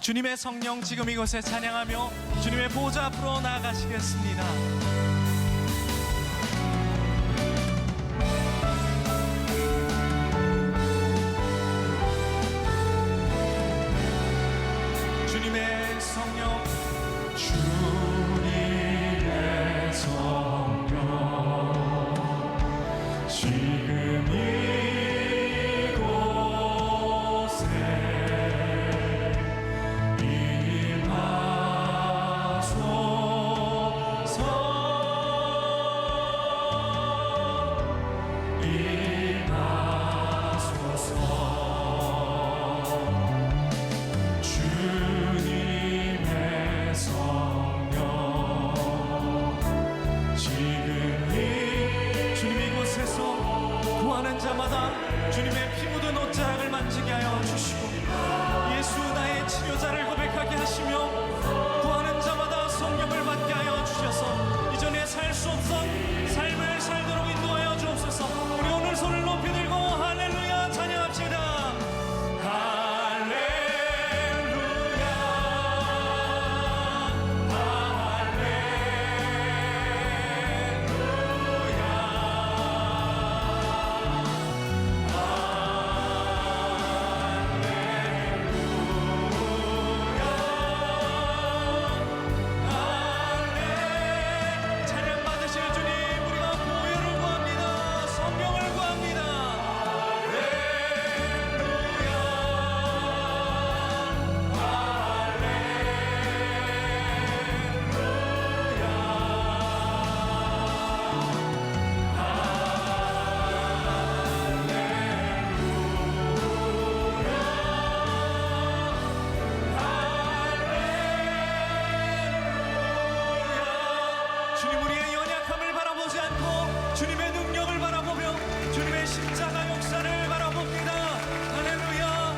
주님의 성령 지금 이곳에 찬양하며 주님의 보좌 앞으로 나아가시겠습니다. 주님의 성령, 주님의 성령 지금 이곳에 임하소서. 주님의 성령 지금 주님 이곳에서 구하는 자마다 주님의 피 묻은 옷자락을 만지게 하여 주시고 예수 나의 치료자를 고백하게 하시며 구하는 자마다 성령을 받게 하여 주셔서 이전에 살 수 없던 삶을 살도록 인도하여 주옵소서. 우리 오늘 손을 높이 들고 할렐루야 찬양합시다. 찬양 받으실 주님, 우리가 보혈을 구합니다. 성령을 구합니다. 주님, 우리의 연약함을 바라보지 않고 주님의 능력을 바라보며 주님의 십자가 역사를 바라봅니다. 할렐루야.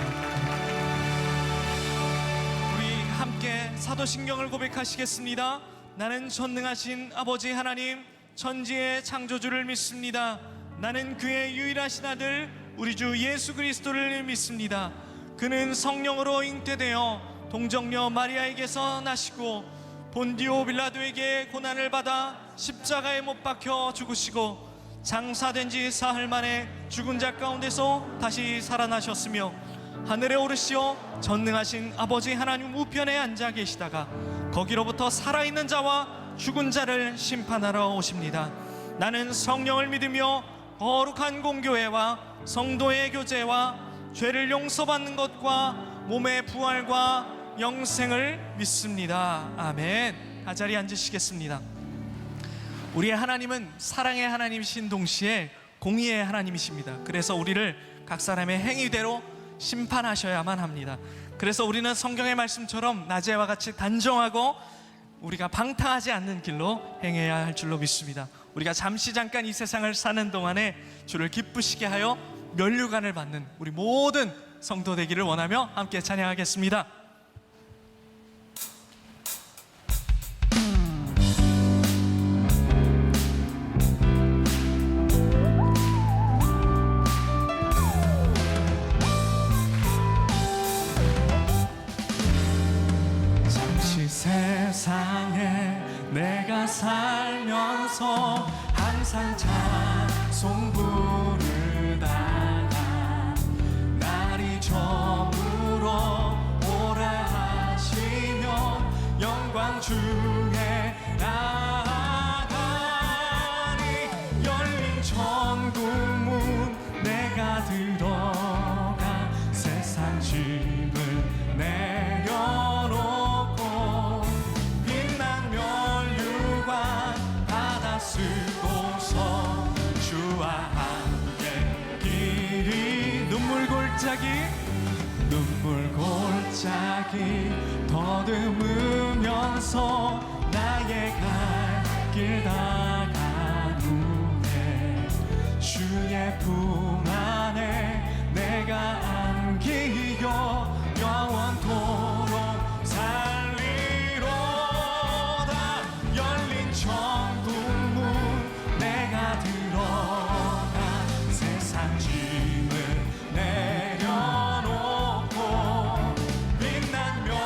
우리 함께 사도신경을 고백하시겠습니다. 나는 전능하신 아버지 하나님 천지의 창조주를 믿습니다. 나는 그의 유일하신 아들 우리 주 예수 그리스도를 믿습니다. 그는 성령으로 잉태되어 동정녀 마리아에게서 나시고 본디오 빌라도에게 고난을 받아 십자가에 못 박혀 죽으시고 장사된 지 사흘 만에 죽은 자 가운데서 다시 살아나셨으며 하늘에 오르시어 전능하신 아버지 하나님 우편에 앉아 계시다가 거기로부터 살아있는 자와 죽은 자를 심판하러 오십니다. 나는 성령을 믿으며 거룩한 공교회와 성도의 교제와 죄를 용서받는 것과 몸의 부활과 영생을 믿습니다. 아멘. 다 자리에 앉으시겠습니다. 우리의 하나님은 사랑의 하나님이신 동시에 공의의 하나님이십니다. 그래서 우리를 각 사람의 행위대로 심판하셔야만 합니다. 그래서 우리는 성경의 말씀처럼 낮에와 같이 단정하고 우리가 방탕하지 않는 길로 행해야 할 줄로 믿습니다. 우리가 잠깐 이 세상을 사는 동안에 주를 기쁘시게 하여 면류관을 받는 우리 모든 성도 되기를 원하며 함께 찬양하겠습니다. 세상에 내가 살면서 항상 찬송 부르다가 날이 저물어 오라 하시면 영광 중에 나가리. 열린 천국문 내가 들어가 세상 짐을 내려놓고 빛난 면류관 받아 쓰고서 주와 함께 길이 눈물 골짜기 더듬으면서 나의 갈 길 다간 후에 주의 품 안에 내가 안기어 영원토록 살리로다. 열린 천국문 내가 들어가 세상 짐을 내려놓고 빛난 면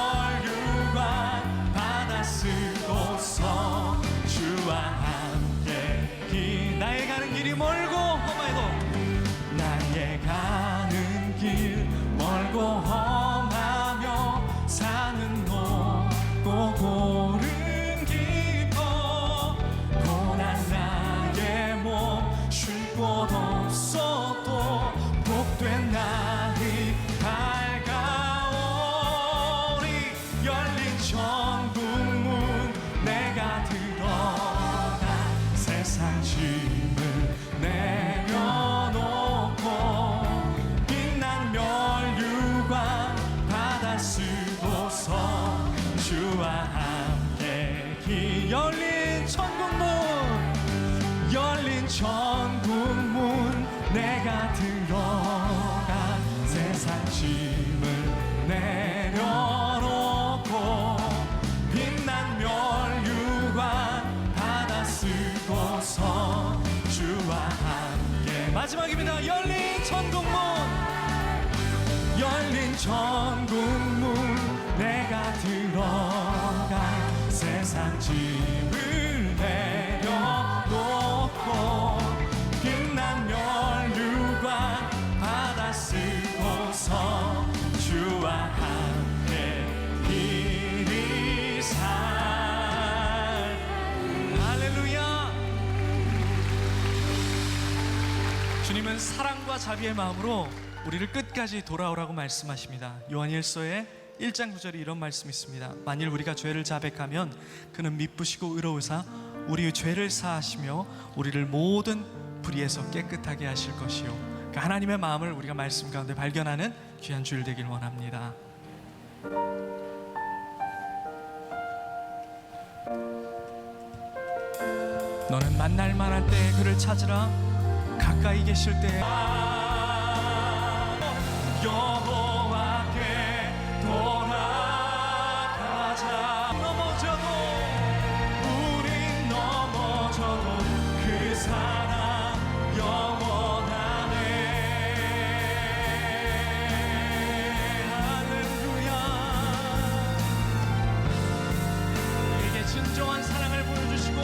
주와 함께 열린 천국문, 열린 천국문, 내가 들어가 세상 짐을 내려놓고 빛난 멸류관 받아 쓰고서 주와 함께. 마지막입니다. 열린 천국문, 열린 천국문, 내가 들어가 세상 짐을 내려놓고 빛난 멸류관 받아 쓰고서 주와 함께 이리 살. 할렐루야. 주님은 사랑과 자비의 마음으로 우리를 끝까지 돌아오라고 말씀하십니다. 요한일서의 1장 9절에 이런 말씀이 있습니다. 만일 우리가 죄를 자백하면 그는 미쁘시고 의로우사 우리의 죄를 사하시며 우리를 모든 불의에서 깨끗하게 하실 것이요. 그 하나님의 마음을 우리가 말씀 가운데 발견하는 귀한 주일 되길 원합니다. 너는 만날 만할 때 그를 찾으라. 가까이 계실 때 여호와께 돌아가자. 넘어져도 우린 넘어져도 그 사랑 영원하네. 할렐루야. 우리에게 진정한 사랑을 보여주시고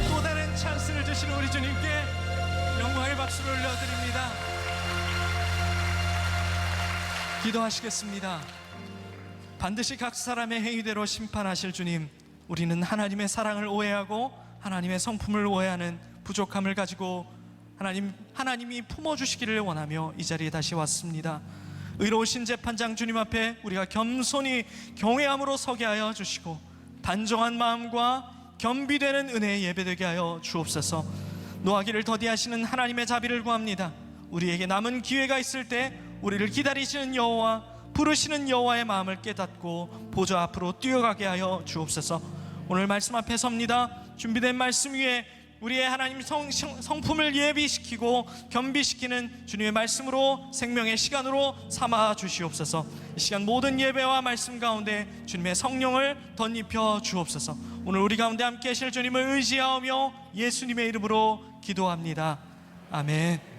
또 다른 찬스를 주시는 우리 주님께 영광의 박수를 올려드립니다. 기도하시겠습니다. 반드시 각 사람의 행위대로 심판하실 주님, 우리는 하나님의 사랑을 오해하고 하나님의 성품을 오해하는 부족함을 가지고 하나님이 품어주시기를 원하며 이 자리에 다시 왔습니다. 의로우신 재판장 주님 앞에 우리가 겸손히 경외함으로 서게 하여 주시고 단정한 마음과 겸비되는 은혜에 예배되게 하여 주옵소서. 노하기를 더디하시는 하나님의 자비를 구합니다. 우리에게 남은 기회가 있을 때 우리를 기다리시는 여호와, 부르시는 여호와의 마음을 깨닫고 보좌 앞으로 뛰어가게 하여 주옵소서. 오늘 말씀 앞에 섭니다. 준비된 말씀 위에 우리의 하나님 성품을 예비시키고 겸비시키는 주님의 말씀으로 생명의 시간으로 삼아 주시옵소서. 이 시간 모든 예배와 말씀 가운데 주님의 성령을 덧입혀 주옵소서. 오늘 우리 가운데 함께 하실 주님을 의지하오며 예수님의 이름으로 기도합니다. 아멘.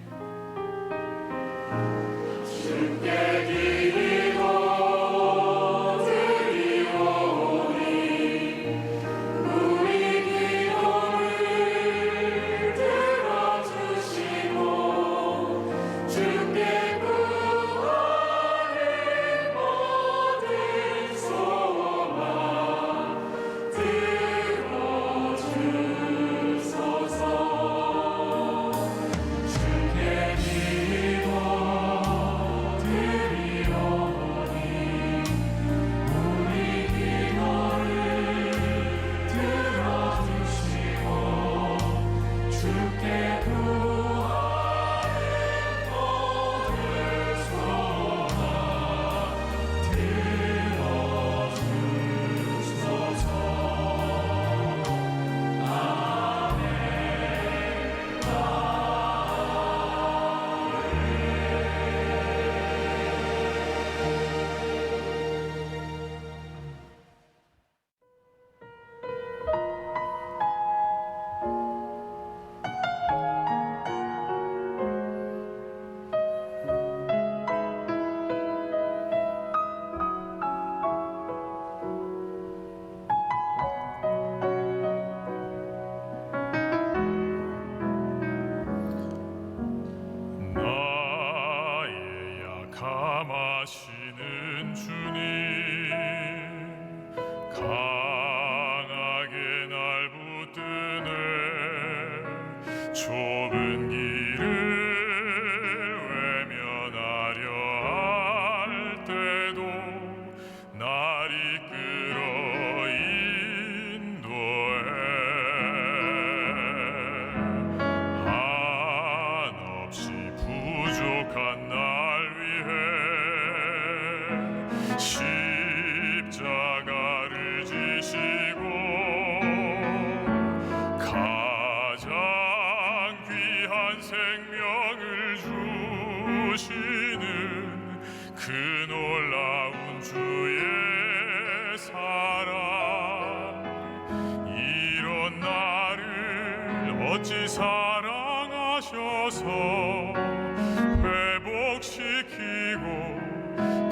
감하시는 주님, 강하게 날 붙드네. 좁은 길을 외면하려 할 때도 날 이끌어 인도해. 한없이 부족한 날 위해 십자가를 어찌 사랑하셔서 회복시키고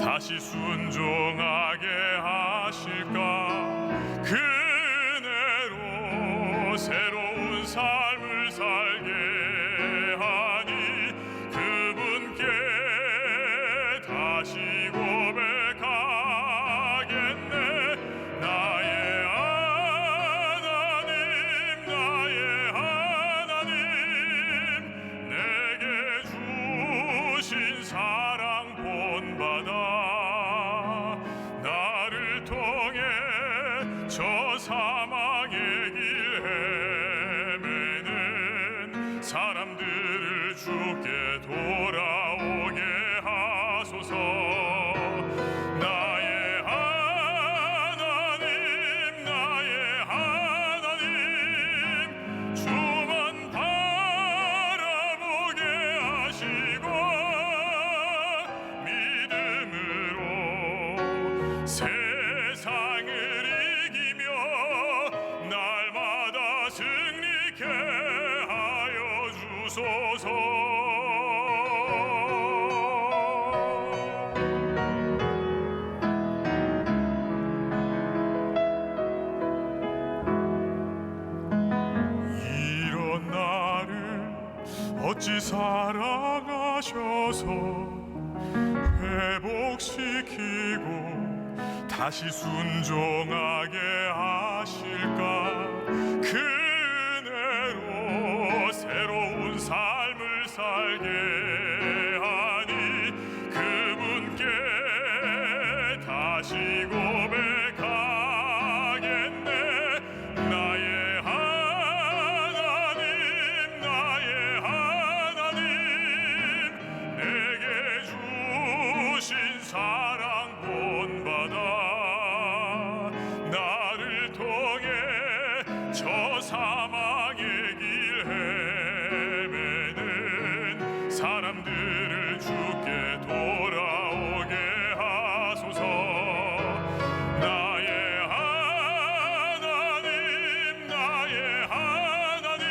다시 순종하게 하실까. 그 은혜로 새로운 삶을 살게 하니 그분께 다시 고백하겠네. 나의 하나님, 나의 하나님, 내게 주신 사랑 본받아 나를 통해 저 사망의 길 헤매는 사람들을 주께 돌아오게 하소서. 나의 하나님, 나의 하나님, 주만 바라보게 하시고 믿음으로 세상을 이기며 날마다 승리케 하여 주소서. 이런 나를 어찌 사랑하셔서 회복시키고 다시 순종하게 하실까. 그 은혜로 새로운 삶을 살게 하니 그분께 다시 고백하겠네. 나의 하나님, 나의 하나님, 내게 주신 사랑 본받아 나를 통해 저 사망의 길 헤매는 사람들을 주께 돌아오게 하소서. 나의 하나님, 나의 하나님,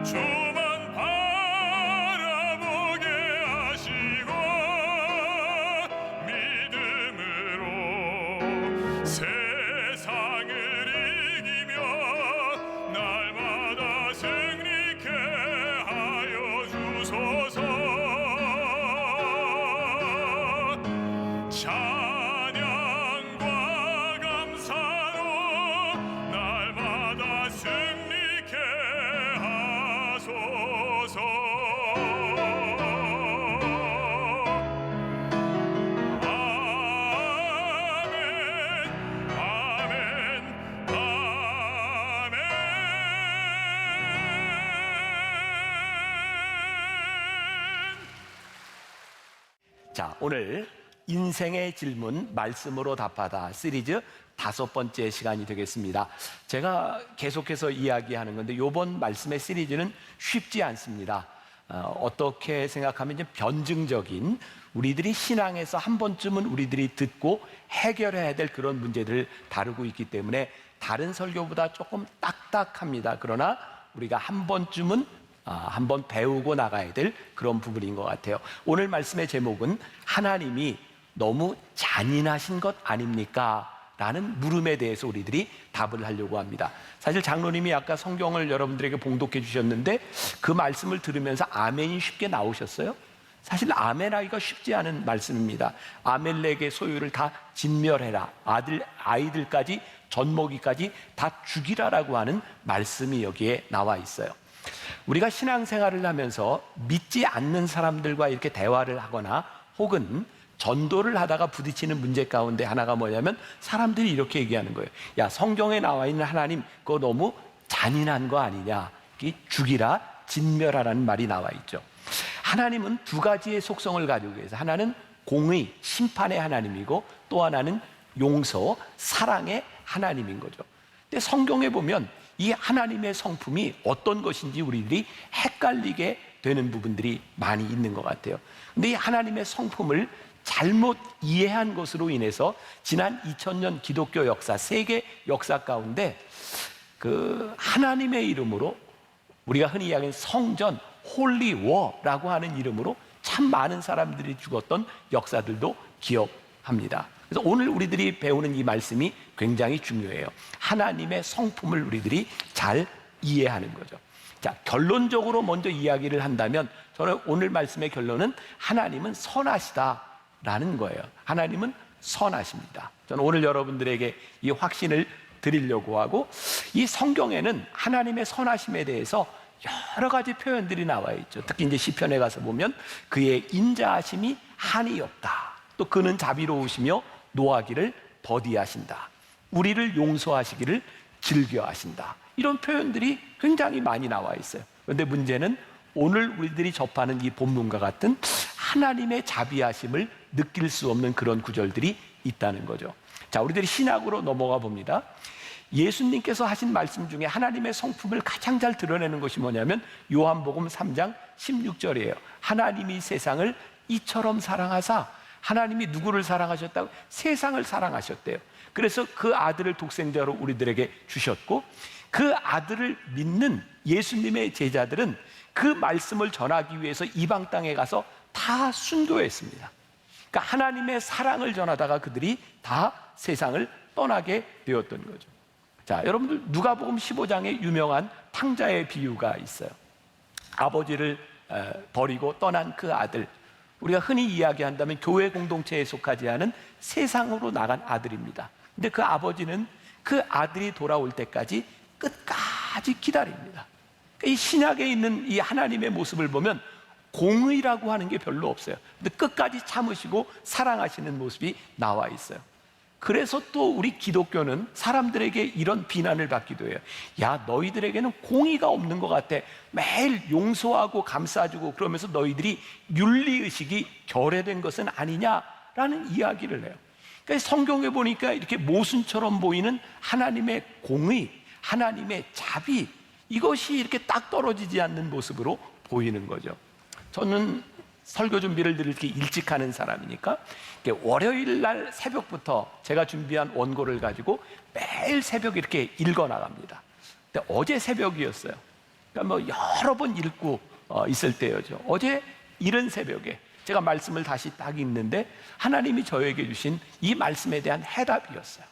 주만 바라보게 하시고 믿음으로 세상을 이기며 날마다 승리케 하여 주소서. 찬양과 감사로 날마다 승리케 하소서. 자, 오늘 인생의 질문 말씀으로 답하다 시리즈 5번째 시간이 되겠습니다. 제가 계속해서 이야기하는 건데 이번 말씀의 시리즈는 쉽지 않습니다. 어떻게 생각하면 좀 변증적인 우리들이 신앙에서 한 번쯤은 우리들이 듣고 해결해야 될 그런 문제들을 다루고 있기 때문에 다른 설교보다 조금 딱딱합니다. 그러나 우리가 한 번쯤은 한번 배우고 나가야 될 그런 부분인 것 같아요. 오늘 말씀의 제목은 하나님이 너무 잔인하신 것 아닙니까? 라는 물음에 대해서 우리들이 답을 하려고 합니다. 사실 장로님이 아까 성경을 여러분들에게 봉독해 주셨는데 그 말씀을 들으면서 아멘이 쉽게 나오셨어요? 사실 아멘하기가 쉽지 않은 말씀입니다. 아멜렉의 소유를 다 진멸해라, 아이들까지 젖먹이까지 다 죽이라라고 하는 말씀이 여기에 나와 있어요. 우리가 신앙생활을 하면서 믿지 않는 사람들과 이렇게 대화를 하거나 혹은 전도를 하다가 부딪히는 문제 가운데 하나가 뭐냐면 사람들이 이렇게 얘기하는 거예요. 야, 성경에 나와 있는 하나님 그거 너무 잔인한 거 아니냐, 죽이라, 진멸하라는 말이 나와 있죠. 하나님은 두 가지의 속성을 가지고 계세요. 하나는 공의, 심판의 하나님이고 또 하나는 용서, 사랑의 하나님인 거죠. 근데 성경에 보면 이 하나님의 성품이 어떤 것인지 우리들이 헷갈리게 되는 부분들이 많이 있는 것 같아요. 근데 이 하나님의 성품을 잘못 이해한 것으로 인해서 지난 2000년 기독교 역사, 세계 역사 가운데 그 하나님의 이름으로 우리가 흔히 이야기하는 성전, 홀리워라고 하는 이름으로 참 많은 사람들이 죽었던 역사들도 기억합니다. 그래서 오늘 우리들이 배우는 이 말씀이 굉장히 중요해요. 하나님의 성품을 우리들이 잘 이해하는 거죠. 자, 결론적으로 먼저 이야기를 한다면 저는 오늘 말씀의 결론은 하나님은 선하시다라는 거예요. 하나님은 선하십니다. 저는 오늘 여러분들에게 이 확신을 드리려고 하고, 이 성경에는 하나님의 선하심에 대해서 여러 가지 표현들이 나와 있죠. 특히 이제 시편에 가서 보면 그의 인자하심이 한이 없다. 또 그는 자비로우시며 노하기를 더디하신다. 우리를 용서하시기를 즐겨하신다. 이런 표현들이 굉장히 많이 나와 있어요. 그런데 문제는 오늘 우리들이 접하는 이 본문과 같은 하나님의 자비하심을 느낄 수 없는 그런 구절들이 있다는 거죠. 자, 우리들이 신약으로 넘어가 봅니다. 예수님께서 하신 말씀 중에 하나님의 성품을 가장 잘 드러내는 것이 뭐냐면 요한복음 3장 16절이에요. 하나님이 세상을 이처럼 사랑하사, 하나님이 누구를 사랑하셨다고? 세상을 사랑하셨대요. 그래서 그 아들을 독생자로 우리들에게 주셨고, 그 아들을 믿는 예수님의 제자들은 그 말씀을 전하기 위해서 이방 땅에 가서 다 순교했습니다. 그러니까 하나님의 사랑을 전하다가 그들이 다 세상을 떠나게 되었던 거죠. 자, 여러분들 누가복음 15장에 유명한 탕자의 비유가 있어요. 아버지를 버리고 떠난 그 아들, 우리가 흔히 이야기한다면 교회 공동체에 속하지 않은 세상으로 나간 아들입니다. 근데 그 아버지는 그 아들이 돌아올 때까지 끝까지 기다립니다. 이 신약에 있는 이 하나님의 모습을 보면 공의라고 하는 게 별로 없어요. 근데 끝까지 참으시고 사랑하시는 모습이 나와 있어요. 그래서 또 우리 기독교는 사람들에게 이런 비난을 받기도 해요. 야, 너희들에게는 공의가 없는 것 같아. 매일 용서하고 감싸주고 그러면서 너희들이 윤리의식이 결여된 것은 아니냐라는 이야기를 해요. 그러니까 성경에 보니까 이렇게 모순처럼 보이는 하나님의 공의, 하나님의 자비, 이것이 이렇게 딱 떨어지지 않는 모습으로 보이는 거죠. 저는 설교 준비를 늘 이렇게 일찍 하는 사람이니까 월요일 날 새벽부터 제가 준비한 원고를 가지고 매일 새벽 이렇게 읽어 나갑니다. 근데 어제 새벽이었어요. 그러니까 뭐 여러 번 읽고 있을 때였죠. 어제 이른 새벽에 제가 말씀을 다시 딱 읽는데 하나님이 저에게 주신 이 말씀에 대한 해답이었어요.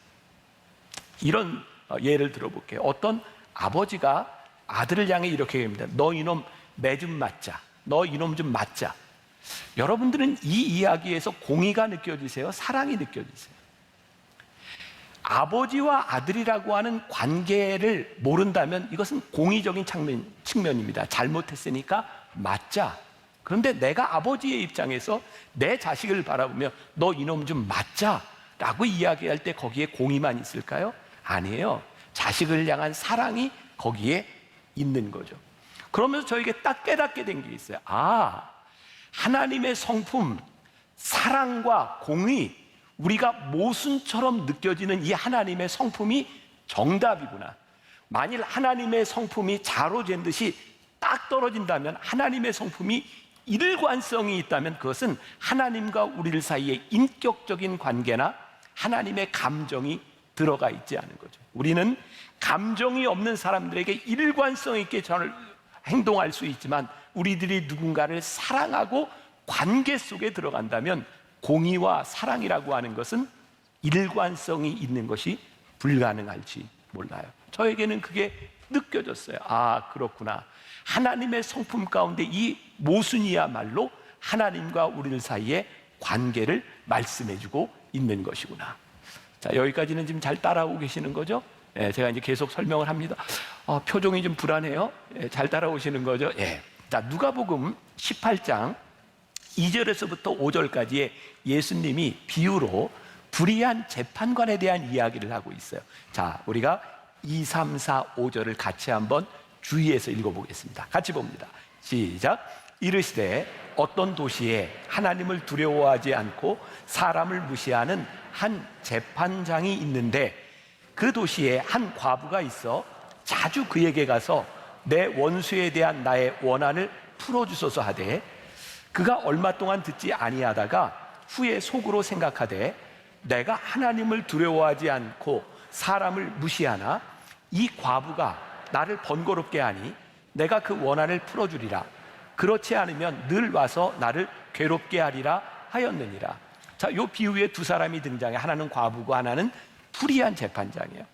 이런 예를 들어볼게요. 어떤 아버지가 아들을 향해 이렇게 얘기합니다. 너 이놈 매 좀 맞자. 너 이놈 좀 맞자. 여러분들은 이 이야기에서 공의가 느껴지세요? 사랑이 느껴지세요? 아버지와 아들이라고 하는 관계를 모른다면 이것은 공의적인 측면입니다. 잘못했으니까 맞자. 그런데 내가 아버지의 입장에서 내 자식을 바라보며 너 이놈 좀 맞자 라고 이야기할 때 거기에 공의만 있을까요? 아니에요. 자식을 향한 사랑이 거기에 있는 거죠. 그러면서 저에게 딱 깨닫게 된 게 있어요. 아, 하나님의 성품, 사랑과 공의, 우리가 모순처럼 느껴지는 이 하나님의 성품이 정답이구나. 만일 하나님의 성품이 자로 잰 듯이 딱 떨어진다면, 하나님의 성품이 일관성이 있다면 그것은 하나님과 우리들 사이에 인격적인 관계나 하나님의 감정이 들어가 있지 않은 거죠. 우리는 감정이 없는 사람들에게 일관성 있게 행동할 수 있지만 우리들이 누군가를 사랑하고 관계 속에 들어간다면 공의와 사랑이라고 하는 것은 일관성이 있는 것이 불가능할지 몰라요. 저에게는 그게 느껴졌어요. 아, 그렇구나. 하나님의 성품 가운데 이 모순이야말로 하나님과 우리들 사이의 관계를 말씀해주고 있는 것이구나. 자, 여기까지는 지금 잘 따라오고 계시는 거죠? 예, 제가 이제 계속 설명을 합니다. 표정이 좀 불안해요. 예, 잘 따라오시는 거죠? 예. 자, 누가복음 18장 2절에서부터 5절까지의 예수님이 비유로 불의한 재판관에 대한 이야기를 하고 있어요. 자, 우리가 2, 3, 4, 5절을 같이 한번 주의해서 읽어보겠습니다. 같이 봅니다. 시작. 이르시되 어떤 도시에 하나님을 두려워하지 않고 사람을 무시하는 한 재판장이 있는데 그 도시에 한 과부가 있어 자주 그에게 가서 내 원수에 대한 나의 원한을 풀어주소서 하되 그가 얼마 동안 듣지 아니하다가 후에 속으로 생각하되 내가 하나님을 두려워하지 않고 사람을 무시하나 이 과부가 나를 번거롭게 하니 내가 그 원한을 풀어주리라. 그렇지 않으면 늘 와서 나를 괴롭게 하리라 하였느니라. 자, 요 비유에 두 사람이 등장해. 하나는 과부고 하나는 불의한 재판장이에요.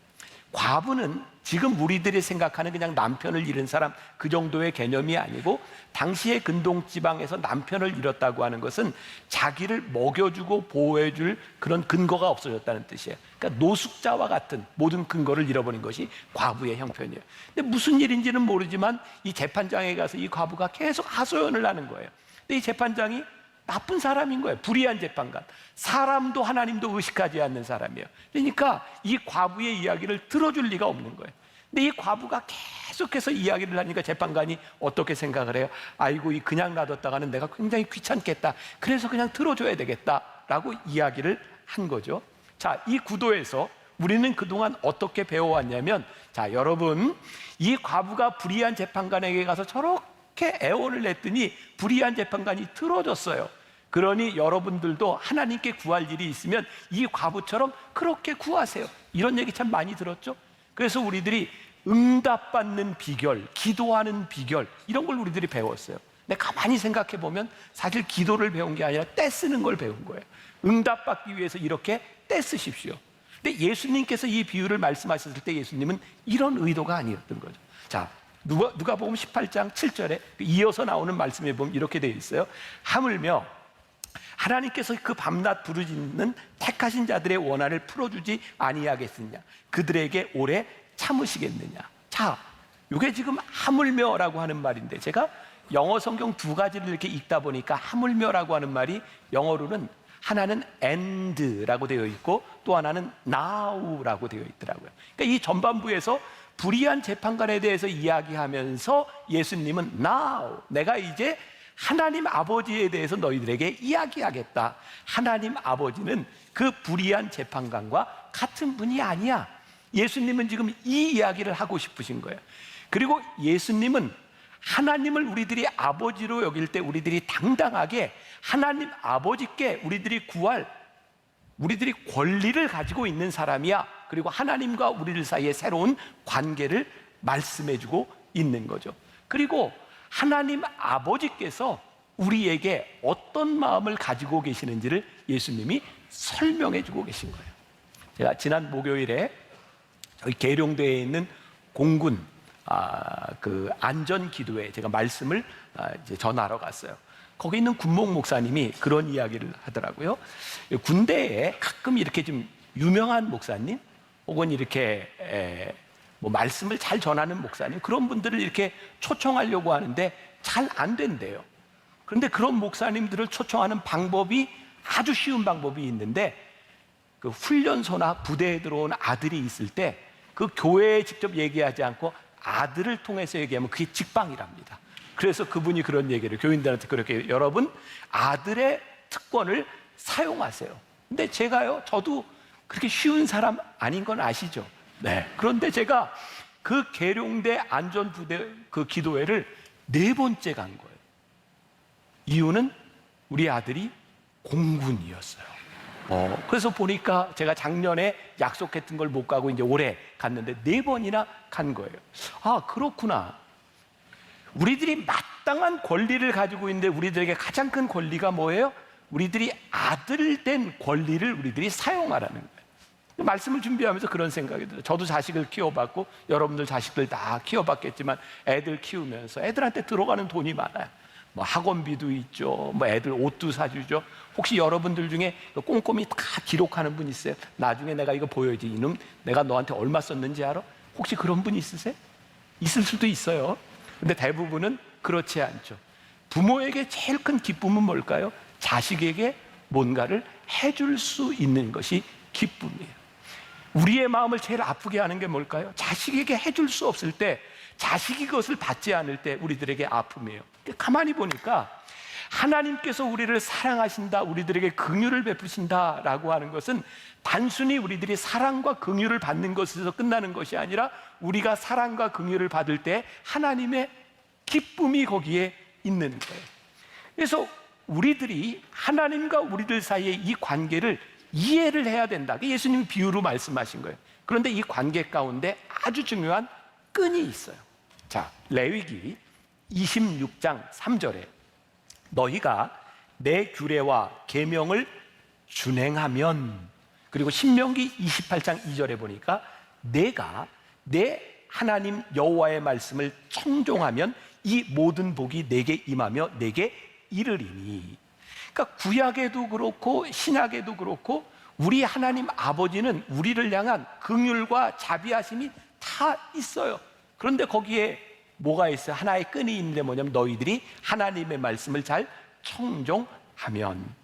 과부는 지금 우리들이 생각하는 그냥 남편을 잃은 사람 그 정도의 개념이 아니고, 당시의 근동지방에서 남편을 잃었다고 하는 것은 자기를 먹여주고 보호해줄 그런 근거가 없어졌다는 뜻이에요. 그러니까 노숙자와 같은 모든 근거를 잃어버린 것이 과부의 형편이에요. 근데 무슨 일인지는 모르지만 이 재판장에 가서 이 과부가 계속 하소연을 하는 거예요. 근데 이 재판장이 나쁜 사람인 거예요. 불의한 재판관. 사람도 하나님도 의식하지 않는 사람이에요. 그러니까 이 과부의 이야기를 들어줄 리가 없는 거예요. 근데 이 과부가 계속해서 이야기를 하니까 재판관이 어떻게 생각을 해요? 아이고, 이 그냥 놔뒀다가는 내가 굉장히 귀찮겠다. 그래서 그냥 들어줘야 되겠다라고 이야기를 한 거죠. 자, 이 구도에서 우리는 그동안 어떻게 배워왔냐면, 자, 여러분, 이 과부가 불의한 재판관에게 가서 저렇게 애원을 냈더니 불의한 재판관이 들어줬어요. 그러니 여러분들도 하나님께 구할 일이 있으면 이 과부처럼 그렇게 구하세요. 이런 얘기 참 많이 들었죠? 그래서 우리들이 응답받는 비결, 기도하는 비결, 이런 걸 우리들이 배웠어요. 근데 가만히 생각해 보면 사실 기도를 배운 게 아니라 떼 쓰는 걸 배운 거예요. 응답받기 위해서 이렇게 떼 쓰십시오. 근데 예수님께서 이 비유를 말씀하셨을 때 예수님은 이런 의도가 아니었던 거죠. 자, 누가복음 18장 7절에 이어서 나오는 말씀에 보면 이렇게 되어 있어요. 하물며 하나님께서 그 밤낮 부르짖는 택하신 자들의 원한을 풀어주지 아니하겠느냐, 그들에게 오래 참으시겠느냐. 자, 이게 지금 하물며라고 하는 말인데, 제가 영어 성경 두 가지를 이렇게 읽다 보니까 하물며라고 하는 말이 영어로는 하나는 and라고 되어 있고 또 하나는 now라고 되어 있더라고요. 그러니까 이 전반부에서 불의한 재판관에 대해서 이야기하면서 예수님은 now, 내가 이제 하나님 아버지에 대해서 너희들에게 이야기하겠다. 하나님 아버지는 그 불의한 재판관과 같은 분이 아니야. 예수님은 지금 이 이야기를 하고 싶으신 거예요. 그리고 예수님은 하나님을 우리들이 아버지로 여길 때 우리들이 당당하게 하나님 아버지께 우리들이 구할, 우리들이 권리를 가지고 있는 사람이야. 그리고 하나님과 우리들 사이에 새로운 관계를 말씀해주고 있는 거죠. 그리고 하나님 아버지께서 우리에게 어떤 마음을 가지고 계시는지를 예수님이 설명해주고 계신 거예요. 제가 지난 목요일에 저희 계룡대에 있는 공군 그 안전기도에 제가 말씀을 이제 전하러 갔어요. 거기 있는 군목 목사님이 그런 이야기를 하더라고요. 군대에 가끔 이렇게 좀 유명한 목사님 혹은 이렇게 뭐 말씀을 잘 전하는 목사님, 그런 분들을 이렇게 초청하려고 하는데 잘 안 된대요. 그런데 그런 목사님들을 초청하는 방법이 아주 쉬운 방법이 있는데, 그 훈련소나 부대에 들어온 아들이 있을 때 그 교회에 직접 얘기하지 않고 아들을 통해서 얘기하면 그게 직방이랍니다. 그래서 그분이 그런 얘기를 교인들한테 그렇게, 여러분 아들의 특권을 사용하세요. 근데 제가요, 저도 그렇게 쉬운 사람 아닌 건 아시죠? 네. 그런데 제가 그 계룡대 안전부대 그 기도회를 4번째 간 거예요. 이유는 우리 아들이 공군이었어요. 그래서 보니까 제가 작년에 약속했던 걸 못 가고 이제 올해 갔는데 4번이나 간 거예요. 아, 그렇구나. 우리들이 마땅한 권리를 가지고 있는데 우리들에게 가장 큰 권리가 뭐예요? 우리들이 아들 된 권리를 우리들이 사용하라는 거예요. 말씀을 준비하면서 그런 생각이 들어요. 저도 자식을 키워봤고 여러분들 자식들 다 키워봤겠지만 애들 키우면서 애들한테 들어가는 돈이 많아요. 뭐 학원비도 있죠. 뭐 애들 옷도 사주죠. 혹시 여러분들 중에 꼼꼼히 다 기록하는 분 있어요? 나중에 내가 이거 보여야지. 이놈 내가 너한테 얼마 썼는지 알아? 혹시 그런 분 있으세요? 있을 수도 있어요. 근데 대부분은 그렇지 않죠. 부모에게 제일 큰 기쁨은 뭘까요? 자식에게 뭔가를 해줄 수 있는 것이 기쁨이에요. 우리의 마음을 제일 아프게 하는 게 뭘까요? 자식에게 해줄 수 없을 때, 자식이 그것을 받지 않을 때 우리들에게 아픔이에요. 가만히 보니까 하나님께서 우리를 사랑하신다, 우리들에게 긍휼을 베푸신다라고 하는 것은 단순히 우리들이 사랑과 긍휼을 받는 것에서 끝나는 것이 아니라 우리가 사랑과 긍휼을 받을 때 하나님의 기쁨이 거기에 있는 거예요. 그래서 우리들이 하나님과 우리들 사이의 이 관계를 이해를 해야 된다. 예수님이 비유로 말씀하신 거예요. 그런데 이 관계 가운데 아주 중요한 끈이 있어요. 자, 레위기 26장 3절에 너희가 내 규례와 계명을 준행하면, 그리고 신명기 28장 2절에 보니까 내가 내 하나님 여호와의 말씀을 청종하면 이 모든 복이 내게 임하며 내게 이르리니. 그러니까 구약에도 그렇고 신약에도 그렇고 우리 하나님 아버지는 우리를 향한 긍휼과 자비하심이 다 있어요. 그런데 거기에 뭐가 있어요? 하나의 끈이 있는데 뭐냐면 너희들이 하나님의 말씀을 잘 청종하면.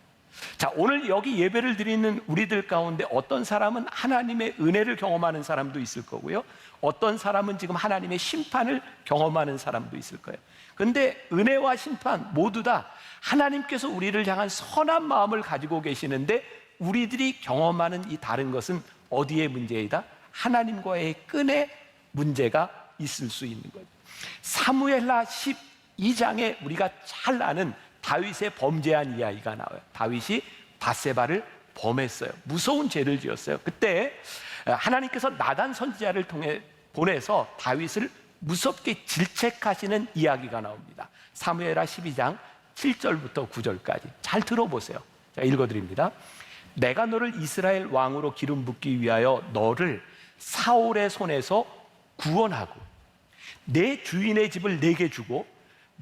자, 오늘 여기 예배를 드리는 우리들 가운데 어떤 사람은 하나님의 은혜를 경험하는 사람도 있을 거고요, 어떤 사람은 지금 하나님의 심판을 경험하는 사람도 있을 거예요. 그런데 은혜와 심판 모두 다 하나님께서 우리를 향한 선한 마음을 가지고 계시는데 우리들이 경험하는 이 다른 것은 어디의 문제이다? 하나님과의 끈의 문제가 있을 수 있는 거죠. 사무엘하 12장에 우리가 잘 아는 다윗의 범죄한 이야기가 나와요. 다윗이 밧세바를 범했어요. 무서운 죄를 지었어요. 그때 하나님께서 나단 선지자를 통해 보내서 다윗을 무섭게 질책하시는 이야기가 나옵니다. 사무엘하 12장 7절부터 9절까지 잘 들어보세요. 제가 읽어드립니다. 내가 너를 이스라엘 왕으로 기름 붓기 위하여 너를 사울의 손에서 구원하고 내 주인의 집을 내게 주고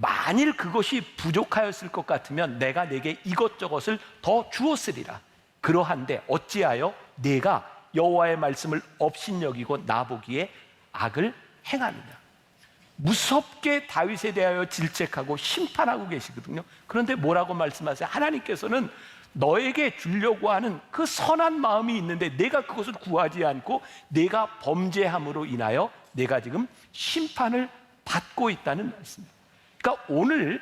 만일 그것이 부족하였을 것 같으면 내가 내게 이것저것을 더 주었으리라. 그러한데 어찌하여 내가 여호와의 말씀을 업신여기고 나보기에 악을 행하느냐. 무섭게 다윗에 대하여 질책하고 심판하고 계시거든요. 그런데 뭐라고 말씀하세요? 하나님께서는 너에게 주려고 하는 그 선한 마음이 있는데 내가 그것을 구하지 않고 내가 범죄함으로 인하여 내가 지금 심판을 받고 있다는 말씀입니다. 그러니까 오늘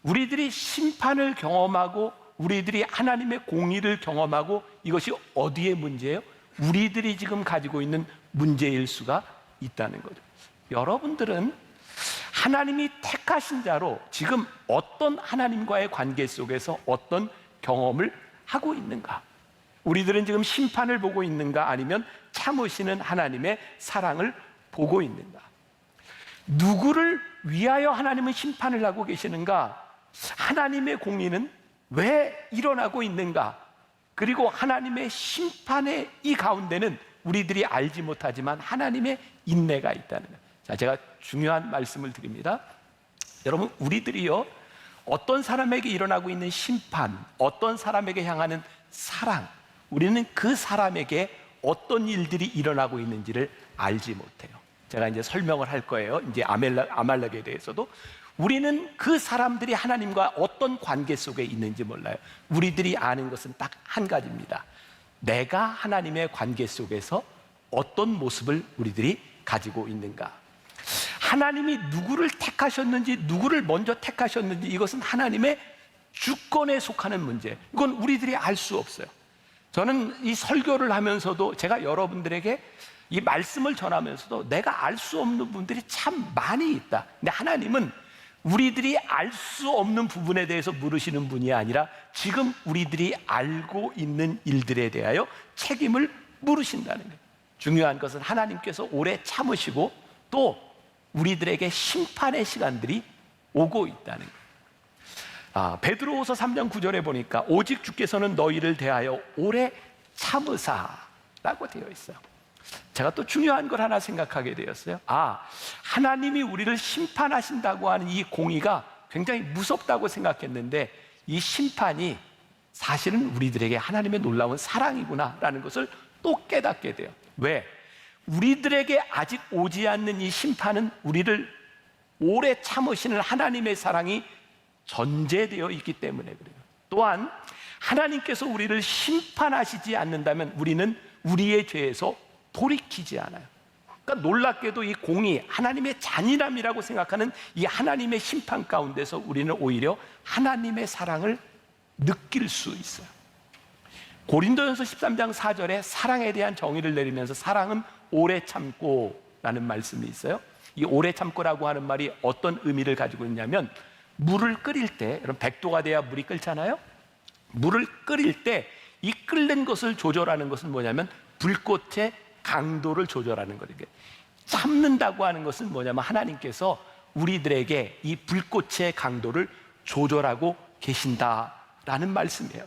우리들이 심판을 경험하고 우리들이 하나님의 공의를 경험하고 이것이 어디의 문제예요? 우리들이 지금 가지고 있는 문제일 수가 있다는 거죠. 여러분들은 하나님이 택하신 자로 지금 어떤 하나님과의 관계 속에서 어떤 경험을 하고 있는가? 우리들은 지금 심판을 보고 있는가? 아니면 참으시는 하나님의 사랑을 보고 있는가? 누구를 위하여 하나님은 심판을 하고 계시는가? 하나님의 공의는 왜 일어나고 있는가? 그리고 하나님의 심판의 이 가운데는 우리들이 알지 못하지만 하나님의 인내가 있다는 거예요. 자, 제가 중요한 말씀을 드립니다. 여러분, 우리들이요, 어떤 사람에게 일어나고 있는 심판, 어떤 사람에게 향하는 사랑, 우리는 그 사람에게 어떤 일들이 일어나고 있는지를 알지 못해요. 제가 이제 설명을 할 거예요. 이제 아말렉에 대해서도 우리는 그 사람들이 하나님과 어떤 관계 속에 있는지 몰라요. 우리들이 아는 것은 딱 한 가지입니다. 내가 하나님의 관계 속에서 어떤 모습을 우리들이 가지고 있는가. 하나님이 누구를 택하셨는지, 누구를 먼저 택하셨는지, 이것은 하나님의 주권에 속하는 문제. 이건 우리들이 알 수 없어요. 저는 이 설교를 하면서도 제가 여러분들에게 이 말씀을 전하면서도 내가 알 수 없는 분들이 참 많이 있다. 근데 하나님은 우리들이 알 수 없는 부분에 대해서 물으시는 분이 아니라 지금 우리들이 알고 있는 일들에 대하여 책임을 물으신다는 거예요. 중요한 것은 하나님께서 오래 참으시고 또 우리들에게 심판의 시간들이 오고 있다는 거예요. 베드로후서 3장 9절에 보니까 오직 주께서는 너희를 대하여 오래 참으사라고 되어 있어요. 제가 또 중요한 걸 하나 생각하게 되었어요. 하나님이 우리를 심판하신다고 하는 이 공의가 굉장히 무섭다고 생각했는데 이 심판이 사실은 우리들에게 하나님의 놀라운 사랑이구나라는 것을 또 깨닫게 돼요. 왜? 우리들에게 아직 오지 않는 이 심판은 우리를 오래 참으시는 하나님의 사랑이 전제되어 있기 때문에 그래요. 또한 하나님께서 우리를 심판하시지 않는다면 우리는 우리의 죄에서 돌이키지 않아요. 그러니까 놀랍게도 이 공의, 하나님의 잔인함이라고 생각하는 이 하나님의 심판 가운데서 우리는 오히려 하나님의 사랑을 느낄 수 있어요. 고린도전서 13장 4절에 사랑에 대한 정의를 내리면서 사랑은 오래 참고 라는 말씀이 있어요. 이 오래 참고라고 하는 말이 어떤 의미를 가지고 있냐면 물을 끓일 때, 여러분 100도가 돼야 물이 끓잖아요. 물을 끓일 때 이 끓는 것을 조절하는 것은 뭐냐면 불꽃의 강도를 조절하는 거예요. 참는다고 하는 것은 뭐냐면 하나님께서 우리들에게 이 불꽃의 강도를 조절하고 계신다라는 말씀이에요.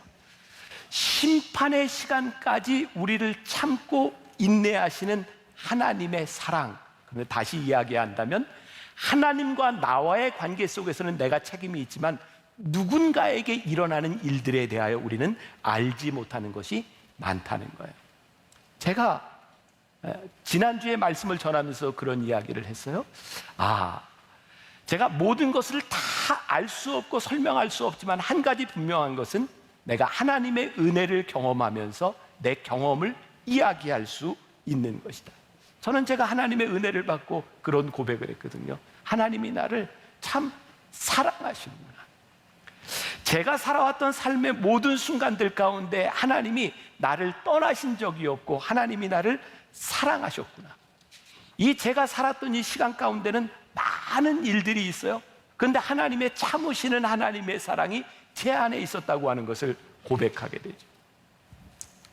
심판의 시간까지 우리를 참고 인내하시는 하나님의 사랑. 그런데 다시 이야기한다면 하나님과 나와의 관계 속에서는 내가 책임이 있지만 누군가에게 일어나는 일들에 대하여 우리는 알지 못하는 것이 많다는 거예요. 제가 지난주에 말씀을 전하면서 그런 이야기를 했어요. 제가 모든 것을 다 알 수 없고 설명할 수 없지만 한 가지 분명한 것은 내가 하나님의 은혜를 경험하면서 내 경험을 이야기할 수 있는 것이다. 저는 제가 하나님의 은혜를 받고 그런 고백을 했거든요. 하나님이 나를 참 사랑하시는구나. 제가 살아왔던 삶의 모든 순간들 가운데 하나님이 나를 떠나신 적이 없고 하나님이 나를 사랑하셨구나. 이 제가 살았던 이 시간 가운데는 많은 일들이 있어요. 그런데 하나님의 참으시는 하나님의 사랑이 제 안에 있었다고 하는 것을 고백하게 되죠.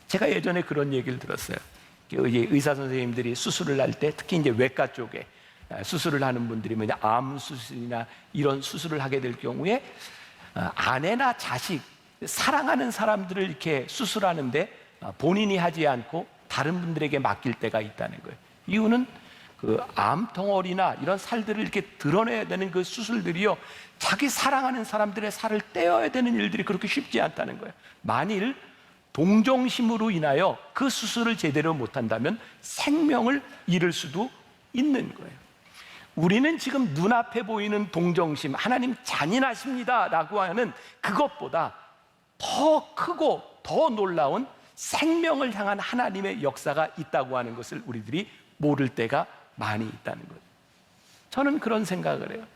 제가 예전에 그런 얘기를 들었어요. 의사 선생님들이 수술을 할 때 특히 이제 외과 쪽에 수술을 하는 분들이 뭐냐 암 수술이나 이런 수술을 하게 될 경우에 아내나 자식, 사랑하는 사람들을 이렇게 수술하는데 본인이 하지 않고 다른 분들에게 맡길 때가 있다는 거예요. 이유는 그 암덩어리나 이런 살들을 이렇게 드러내야 되는 그 수술들이요, 자기 사랑하는 사람들의 살을 떼어야 되는 일들이 그렇게 쉽지 않다는 거예요. 만일 동정심으로 인하여 그 수술을 제대로 못한다면 생명을 잃을 수도 있는 거예요. 우리는 지금 눈앞에 보이는 동정심, 하나님 잔인하십니다 라고 하는 그것보다 더 크고 더 놀라운 생명을 향한 하나님의 역사가 있다고 하는 것을 우리들이 모를 때가 많이 있다는 거예요. 저는 그런 생각을 해요.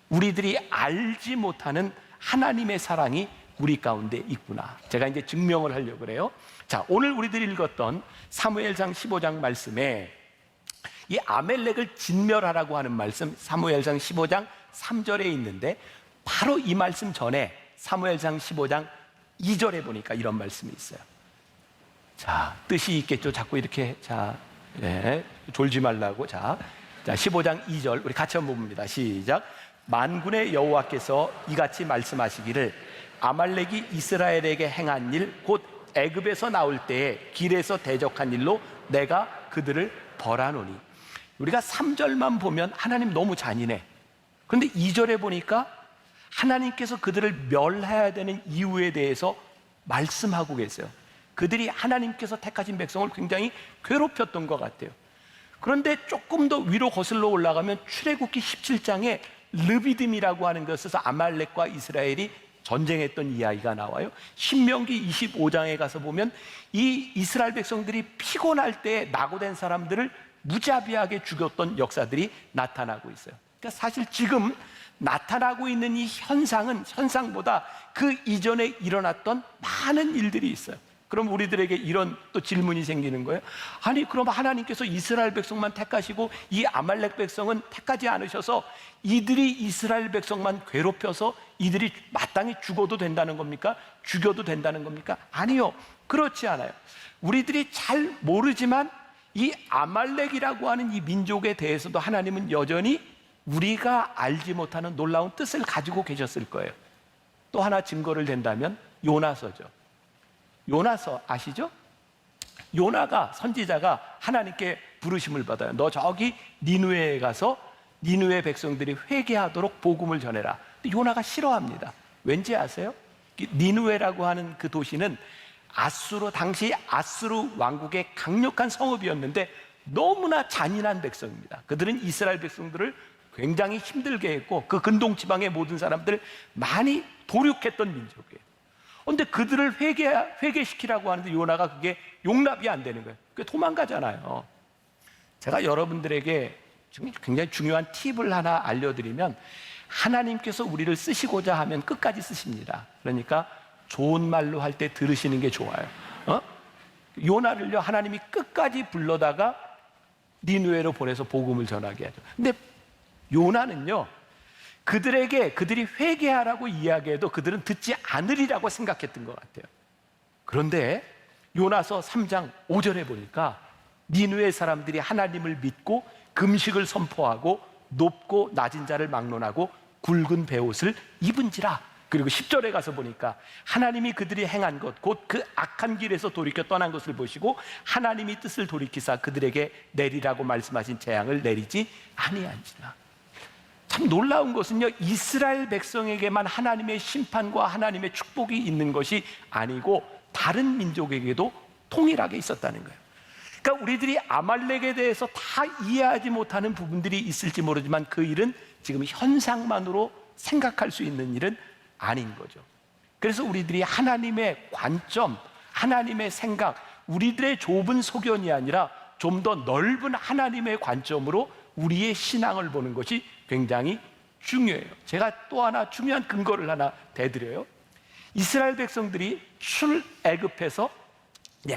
우리들이 알지 못하는 하나님의 사랑이 우리 가운데 있구나. 제가 이제 증명을 하려고 그래요. 자, 오늘 우리들이 읽었던 사무엘상 15장 말씀에 이 아멜렉을 진멸하라고 하는 말씀, 사무엘상 15장 3절에 있는데 바로 이 말씀 전에 사무엘상 15장 2절에 보니까 이런 말씀이 있어요. 자, 뜻이 있겠죠. 자꾸 이렇게 졸지 말라고. 자, 15장 2절 우리 같이 한번 봅니다. 시작. 만군의 여호와께서 이같이 말씀하시기를 아말렉이 이스라엘에게 행한 일 곧 애굽에서 나올 때에 길에서 대적한 일로 내가 그들을 벌하노니. 우리가 3절만 보면 하나님 너무 잔인해. 그런데 2절에 보니까 하나님께서 그들을 멸해야 되는 이유에 대해서 말씀하고 계세요. 그들이 하나님께서 택하신 백성을 굉장히 괴롭혔던 것 같아요. 그런데 조금 더 위로 거슬러 올라가면 출애굽기 17장에 르비딤이라고 하는 것에서 아말렉과 이스라엘이 전쟁했던 이야기가 나와요. 신명기 25장에 가서 보면 이 이스라엘 백성들이 피곤할 때 낙오된 사람들을 무자비하게 죽였던 역사들이 나타나고 있어요. 그러니까 사실 지금 나타나고 있는 이 현상보다 그 이전에 일어났던 많은 일들이 있어요. 그럼 우리들에게 이런 또 질문이 생기는 거예요. 아니, 그럼 하나님께서 이스라엘 백성만 택하시고 이 아말렉 백성은 택하지 않으셔서 이들이 이스라엘 백성만 괴롭혀서 이들이 마땅히 죽어도 된다는 겁니까? 죽여도 된다는 겁니까? 아니요, 그렇지 않아요. 우리들이 잘 모르지만 이 아말렉이라고 하는 이 민족에 대해서도 하나님은 여전히 우리가 알지 못하는 놀라운 뜻을 가지고 계셨을 거예요. 또 하나 증거를 댄다면 요나서죠. 요나서 아시죠? 요나가 선지자가 하나님께 부르심을 받아요. 너 저기 니느웨에 가서 니느웨 백성들이 회개하도록 복음을 전해라. 근데 요나가 싫어합니다. 왠지 아세요? 니느웨라고 하는 그 도시는 당시 아수르 왕국의 강력한 성읍이었는데 너무나 잔인한 백성입니다. 그들은 이스라엘 백성들을 굉장히 힘들게 했고 그 근동 지방의 모든 사람들을 많이 도륙했던 민족이에요. 그런데 그들을 회개시키라고 하는데 요나가 그게 용납이 안 되는 거예요. 그게 도망가잖아요. 제가 여러분들에게 굉장히 중요한 팁을 하나 알려드리면 하나님께서 우리를 쓰시고자 하면 끝까지 쓰십니다. 그러니까 좋은 말로 할 때 들으시는 게 좋아요. 요나를요 하나님이 끝까지 불러다가 니느웨로 보내서 복음을 전하게 하죠. 근데 요나는요 그들이 회개하라고 이야기해도 그들은 듣지 않으리라고 생각했던 것 같아요. 그런데 요나서 3장 5절에 보니까 니느웨 사람들이 하나님을 믿고 금식을 선포하고 높고 낮은 자를 막론하고 굵은 베옷을 입은지라. 그리고 10절에 가서 보니까 하나님이 그들이 행한 것 곧 그 악한 길에서 돌이켜 떠난 것을 보시고 하나님이 뜻을 돌이키사 그들에게 내리라고 말씀하신 재앙을 내리지 아니한지라. 참 놀라운 것은요, 이스라엘 백성에게만 하나님의 심판과 하나님의 축복이 있는 것이 아니고 다른 민족에게도 동일하게 있었다는 거예요. 그러니까 우리들이 아말렉에 대해서 다 이해하지 못하는 부분들이 있을지 모르지만 그 일은 지금 현상만으로 생각할 수 있는 일은 아닌 거죠. 그래서 우리들이 하나님의 관점, 하나님의 생각, 우리들의 좁은 소견이 아니라 좀 더 넓은 하나님의 관점으로 우리의 신앙을 보는 것이 굉장히 중요해요. 제가 또 하나 중요한 근거를 하나 대드려요. 이스라엘 백성들이 출애굽해서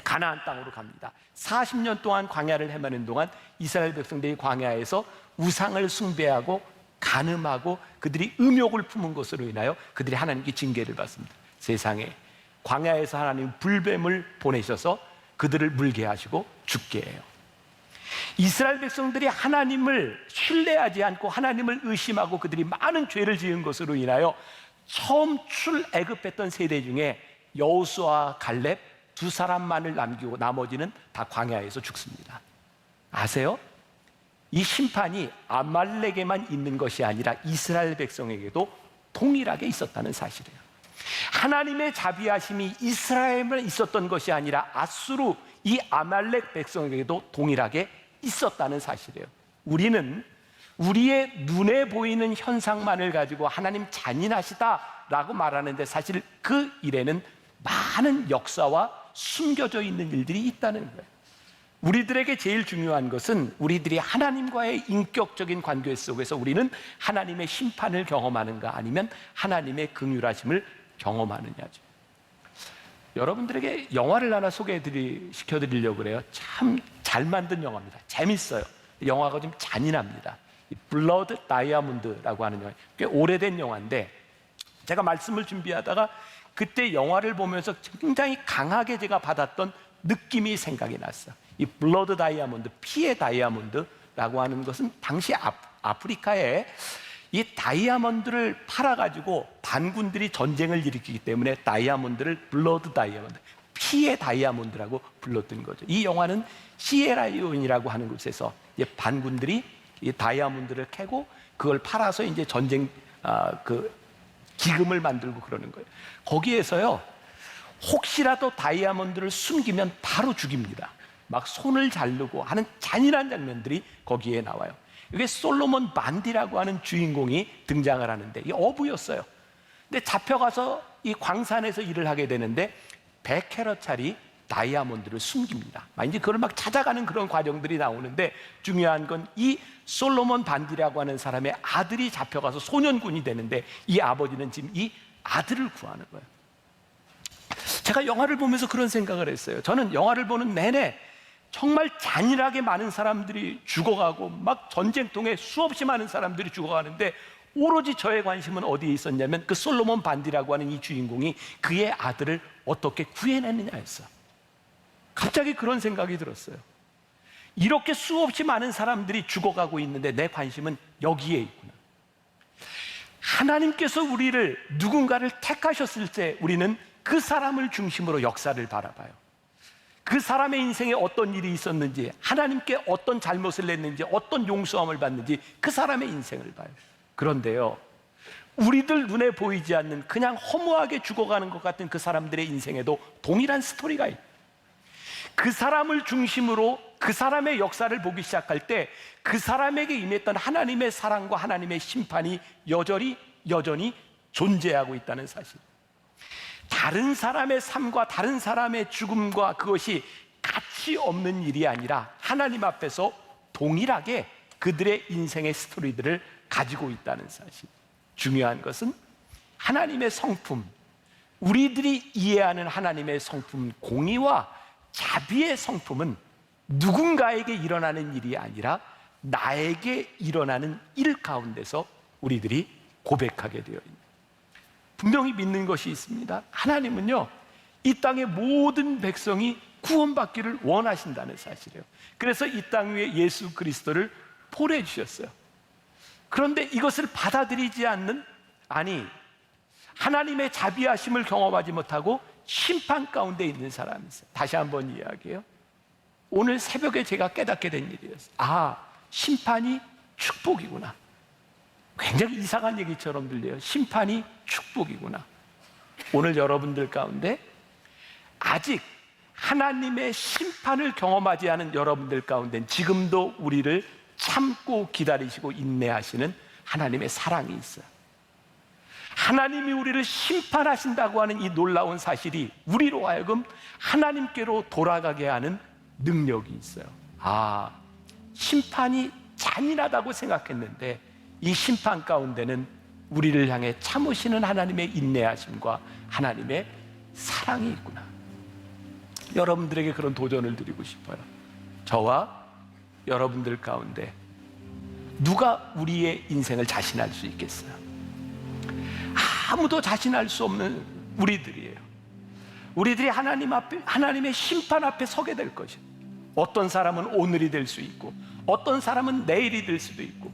가나안 땅으로 갑니다. 40년 동안 광야를 헤매는 동안 이스라엘 백성들이 광야에서 우상을 숭배하고 간음하고 그들이 음욕을 품은 것으로 인하여 그들이 하나님께 징계를 받습니다. 세상에 광야에서 하나님 불뱀을 보내셔서 그들을 물게 하시고 죽게 해요. 이스라엘 백성들이 하나님을 신뢰하지 않고 하나님을 의심하고 그들이 많은 죄를 지은 것으로 인하여 처음 출애굽했던 세대 중에 여호수아와 갈렙 두 사람만을 남기고 나머지는 다 광야에서 죽습니다. 아세요? 이 심판이 아말렉에만 있는 것이 아니라 이스라엘 백성에게도 동일하게 있었다는 사실이에요. 하나님의 자비하심이 이스라엘에만 있었던 것이 아니라 아수르 이 아말렉 백성에게도 동일하게 있었다는 사실이에요. 우리는 우리의 눈에 보이는 현상만을 가지고 하나님 잔인하시다라고 말하는데 사실 그 일에는 많은 역사와 숨겨져 있는 일들이 있다는 거예요. 우리들에게 제일 중요한 것은 우리들이 하나님과의 인격적인 관계 속에서 우리는 하나님의 심판을 경험하는가 아니면 하나님의 긍휼하심을 경험하느냐죠. 여러분들에게 영화를 하나 시켜드리려고 그래요. 참 잘 만든 영화입니다. 재밌어요. 영화가 좀 잔인합니다. 블러드 다이아몬드라고 하는 영화, 꽤 오래된 영화인데 제가 말씀을 준비하다가 그때 영화를 보면서 굉장히 강하게 제가 받았던 느낌이 생각이 났어요. 이 블러드 다이아몬드, 피의 다이아몬드라고 하는 것은 당시 아프리카에 이 다이아몬드를 팔아가지고 반군들이 전쟁을 일으키기 때문에 다이아몬드를 블러드 다이아몬드, 피의 다이아몬드라고 불렀던 거죠. 이 영화는 시에라리온이라고 하는 곳에서 반군들이 이 다이아몬드를 캐고 그걸 팔아서 이제 전쟁 기금을 만들고 그러는 거예요. 거기에서요, 혹시라도 다이아몬드를 숨기면 바로 죽입니다. 막 손을 자르고 하는 잔인한 장면들이 거기에 나와요. 이게 솔로몬 반디라고 하는 주인공이 등장을 하는데 이 어부였어요. 근데 잡혀가서 이 광산에서 일을 하게 되는데 100캐럿짜리 다이아몬드를 숨깁니다. 이제 그걸 막 찾아가는 그런 과정들이 나오는데 중요한 건 이 솔로몬 반디라고 하는 사람의 아들이 잡혀가서 소년군이 되는데 이 아버지는 지금 이 아들을 구하는 거예요. 제가 영화를 보면서 그런 생각을 했어요. 저는 영화를 보는 내내 정말 잔인하게 많은 사람들이 죽어가고 막 전쟁통에 수없이 많은 사람들이 죽어가는데 오로지 저의 관심은 어디에 있었냐면 그 솔로몬 반디라고 하는 이 주인공이 그의 아들을 어떻게 구해냈느냐였어요. 갑자기 그런 생각이 들었어요. 이렇게 수없이 많은 사람들이 죽어가고 있는데 내 관심은 여기에 있구나. 하나님께서 우리를 누군가를 택하셨을 때 우리는 그 사람을 중심으로 역사를 바라봐요. 그 사람의 인생에 어떤 일이 있었는지, 하나님께 어떤 잘못을 냈는지, 어떤 용서함을 받는지 그 사람의 인생을 봐요. 그런데요, 우리들 눈에 보이지 않는 그냥 허무하게 죽어가는 것 같은 그 사람들의 인생에도 동일한 스토리가 있어요. 그 사람을 중심으로 그 사람의 역사를 보기 시작할 때 그 사람에게 임했던 하나님의 사랑과 하나님의 심판이 여전히 존재하고 있다는 사실. 다른 사람의 삶과 다른 사람의 죽음과 그것이 가치 없는 일이 아니라 하나님 앞에서 동일하게 그들의 인생의 스토리들을 가지고 있다는 사실. 중요한 것은 하나님의 성품, 우리들이 이해하는 하나님의 성품, 공의와 자비의 성품은 누군가에게 일어나는 일이 아니라 나에게 일어나는 일 가운데서 우리들이 고백하게 되어 있는, 분명히 믿는 것이 있습니다. 하나님은요, 이 땅의 모든 백성이 구원받기를 원하신다는 사실이에요. 그래서 이 땅 위에 예수 그리스도를 보내주셨어요. 그런데 이것을 받아들이지 않는, 아니, 하나님의 자비하심을 경험하지 못하고 심판 가운데 있는 사람이 있어요. 다시 한번 이야기해요. 오늘 새벽에 제가 깨닫게 된 일이었어요. 아, 심판이 축복이구나. 굉장히 이상한 얘기처럼 들려요. 심판이 축복이구나. 오늘 여러분들 가운데 아직 하나님의 심판을 경험하지 않은 여러분들 가운데 지금도 우리를 참고 기다리시고 인내하시는 하나님의 사랑이 있어요. 하나님이 우리를 심판하신다고 하는 이 놀라운 사실이 우리로 하여금 하나님께로 돌아가게 하는 능력이 있어요. 아, 심판이 잔인하다고 생각했는데 이 심판 가운데는 우리를 향해 참으시는 하나님의 인내하심과 하나님의 사랑이 있구나. 여러분들에게 그런 도전을 드리고 싶어요. 저와 여러분들 가운데 누가 우리의 인생을 자신할 수 있겠어요? 아무도 자신할 수 없는 우리들이에요. 우리들이 하나님 앞에, 하나님의 심판 앞에 서게 될 것이에요. 어떤 사람은 오늘이 될 수 있고 어떤 사람은 내일이 될 수도 있고,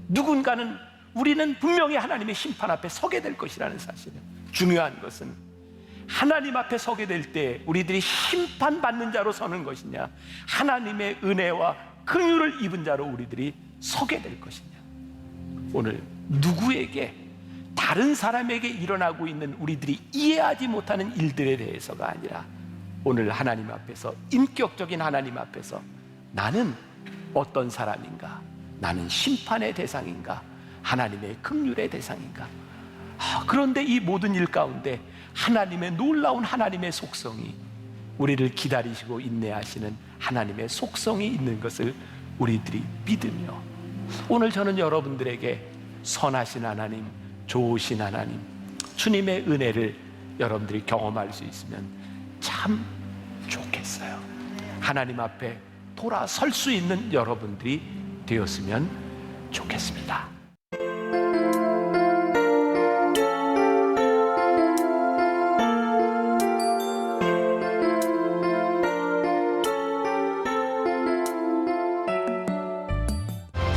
누군가는, 우리는 분명히 하나님의 심판 앞에 서게 될 것이라는 사실이에요. 중요한 것은 하나님 앞에 서게 될 때 우리들이 심판받는 자로 서는 것이냐, 하나님의 은혜와 긍휼을 입은 자로 우리들이 서게 될 것이냐. 오늘 누구에게, 다른 사람에게 일어나고 있는 우리들이 이해하지 못하는 일들에 대해서가 아니라 오늘 하나님 앞에서, 인격적인 하나님 앞에서 나는 어떤 사람인가? 나는 심판의 대상인가? 하나님의 긍휼의 대상인가? 그런데 이 모든 일 가운데 하나님의 놀라운 하나님의 속성이, 우리를 기다리시고 인내하시는 하나님의 속성이 있는 것을 우리들이 믿으며, 오늘 저는 여러분들에게 선하신 하나님, 좋으신 하나님, 주님의 은혜를 여러분들이 경험할 수 있으면 참 좋겠어요. 하나님 앞에 돌아설 수 있는 여러분들이 되었으면 좋겠습니다.